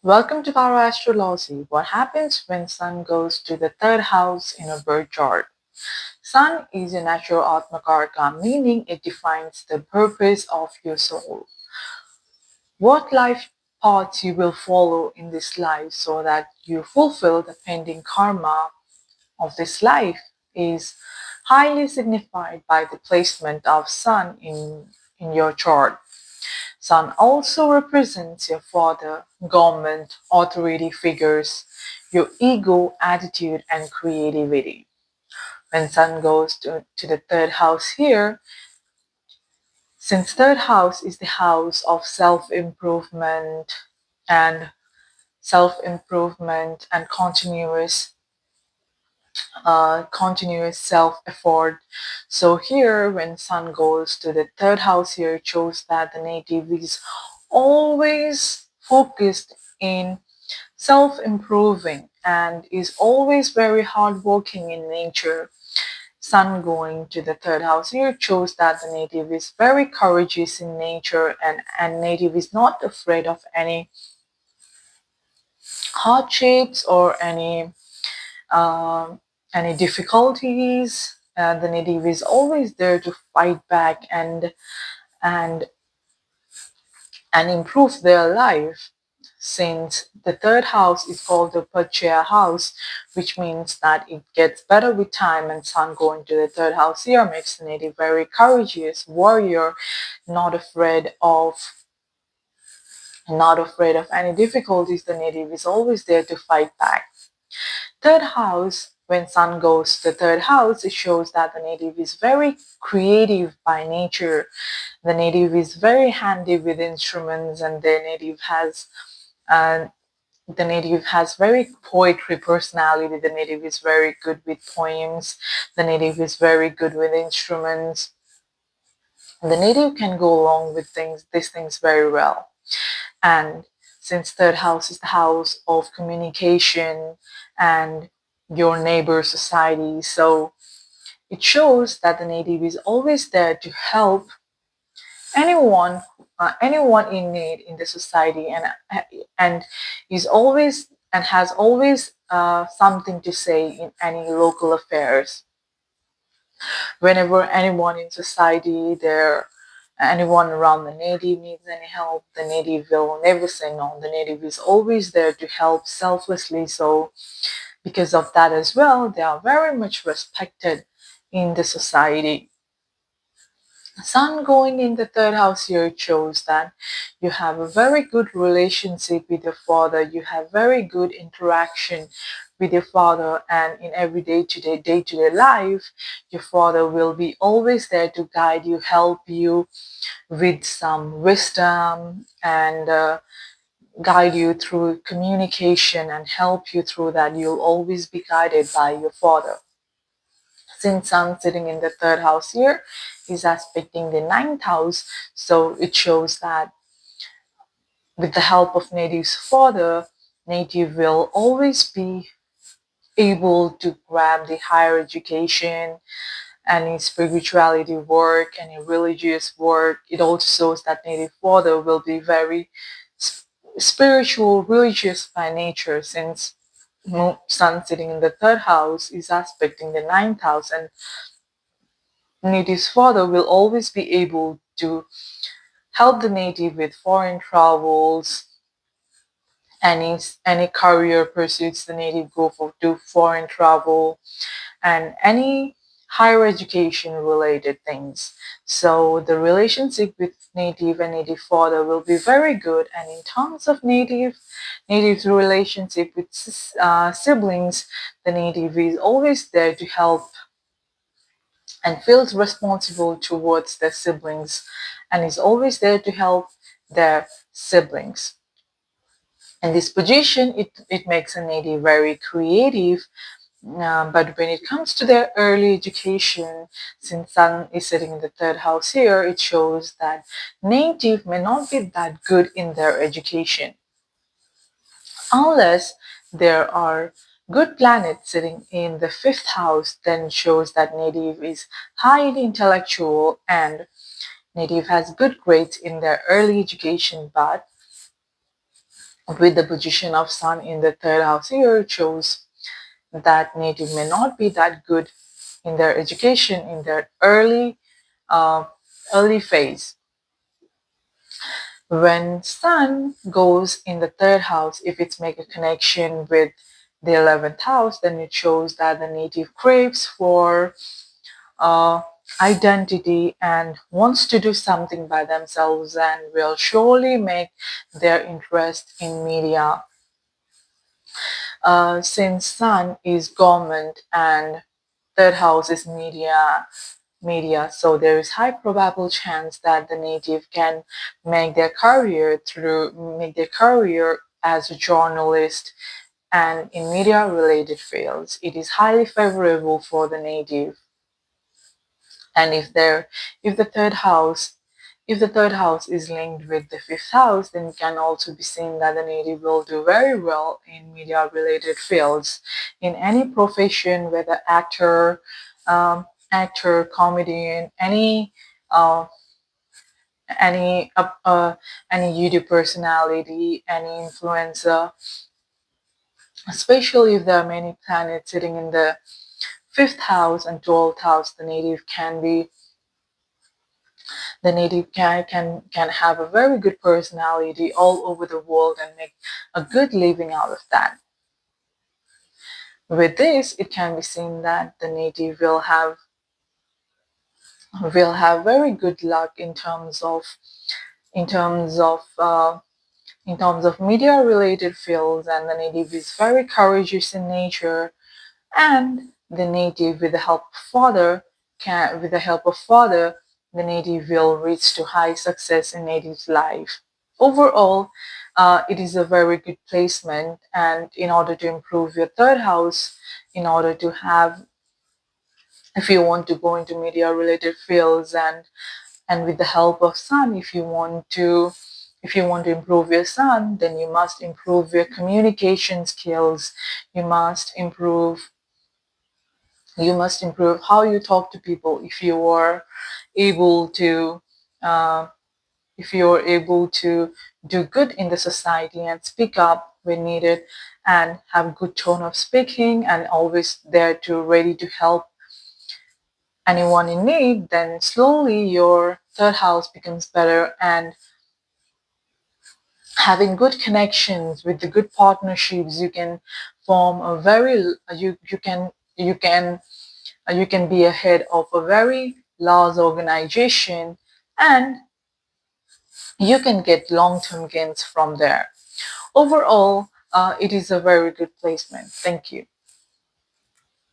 Welcome to our Astrology. What happens when Sun goes to the third house in a birth chart? Sun is a natural Atmakarka, meaning it defines the purpose of your soul. What life paths you will follow in this life so that you fulfill the pending karma of this life is highly signified by the placement of Sun in your chart. Sun also represents your father, government, authority figures, your ego, attitude, and creativity. When Sun goes to the third house here, since third house is the house of and self-improvement and continuous self-effort. So here, when Sun goes to the third house here, it shows that the native is always focused in self-improving and is always very hardworking in nature. Sun going to the third house here shows that the native is very courageous in nature and native is not afraid of any hardships or um, any difficulties. The native is always there to fight back and and improve their life. Since the third house is called the Pachya house, which means that it gets better with time, and Sun going to the third house here makes the native very courageous warrior, not afraid of not afraid of any difficulties. The native is always there to fight back. Third house, when Sun goes to the third house, it shows that the native is very creative by nature. The native is very handy with instruments, and uh, the native has very poetry personality. The native is very good with poems. The native is very good with instruments. The native can go along with these things very well. And since third house is the house of communication and your neighbor society, so it shows that the native is always there to help anyone anyone in need in the society, and is always and has always something to say in any local affairs. Whenever anyone in society there, anyone around the native needs any help, the native will never say no. The native is always there to help selflessly. So because of that as well, they are very much respected in the society. Sun going in the third house here shows that you have a very good relationship with your father. You have very good interaction with your father, and in every day-to-day life, your father will be always there to guide you, help you with some wisdom, and guide you through communication and help you through that. You'll always be guided by your father. Since Sun sitting in the third house here is aspecting the ninth house, so it shows that with the help of native's father, native will always be able to grab the higher education, any spirituality work, any religious work. It also shows that native father will be very spiritual, religious by nature, since Sun sitting in the third house is aspecting the ninth house, and native's father will always be able to help the native with foreign travels, any career pursuits the native go for, do foreign travel, and any higher education related things. So the relationship with native and native father will be very good. And in terms of native's relationship with siblings, the native is always there to help and feels responsible towards their siblings, and is always there to help their siblings. In this position, it makes a native very creative, but when it comes to their early education, since Sun is sitting in the third house here, it shows that native may not be that good in their education unless there are good planets sitting in the fifth house. Then shows that native is highly intellectual and native has good grades in their early education, but with the position of Sun in the third house here shows that native may not be that good in their education in their uh, early phase. When Sun goes in the third house, if it's make a connection with the 11th house, then it shows that the native craves for uh, identity and wants to do something by themselves and will surely make their interest in media. Since Sun is government and third house is media, so there is high probable chance that the native can make their career as a journalist and in media related fields. It is highly favorable for the native. And if the third house if the third house is linked with the fifth house, then it can also be seen that the native will do very well in media related fields, in any profession, whether actor, comedian, uh, any uh, uh, any YouTube personality, any influencer, especially if there are many planets sitting in the fifth house and 12th house, the native can have a very good personality all over the world and make a good living out of that. With this, it can be seen that the native will have very good luck in terms of uh, in terms of media related fields, and the native is very courageous in nature, and the native with the help of father, the native will reach to high success in native's life. Overall, it is a very good placement, and in order to improve your third house, in order to have, if you want to go into media related fields, and with the help of Sun, if you want to improve your Sun, then you must improve your communication skills. You must improve how you talk to people. Able to uh, if you're able to do good in the society and speak up when needed and have good tone of speaking and always there to ready to help anyone in need, then slowly your third house becomes better, and having good connections with the good partnerships, you can form a very you can be a head of a very large organization, and you can get long-term gains from there. Overall, it is a very good placement. Thank you.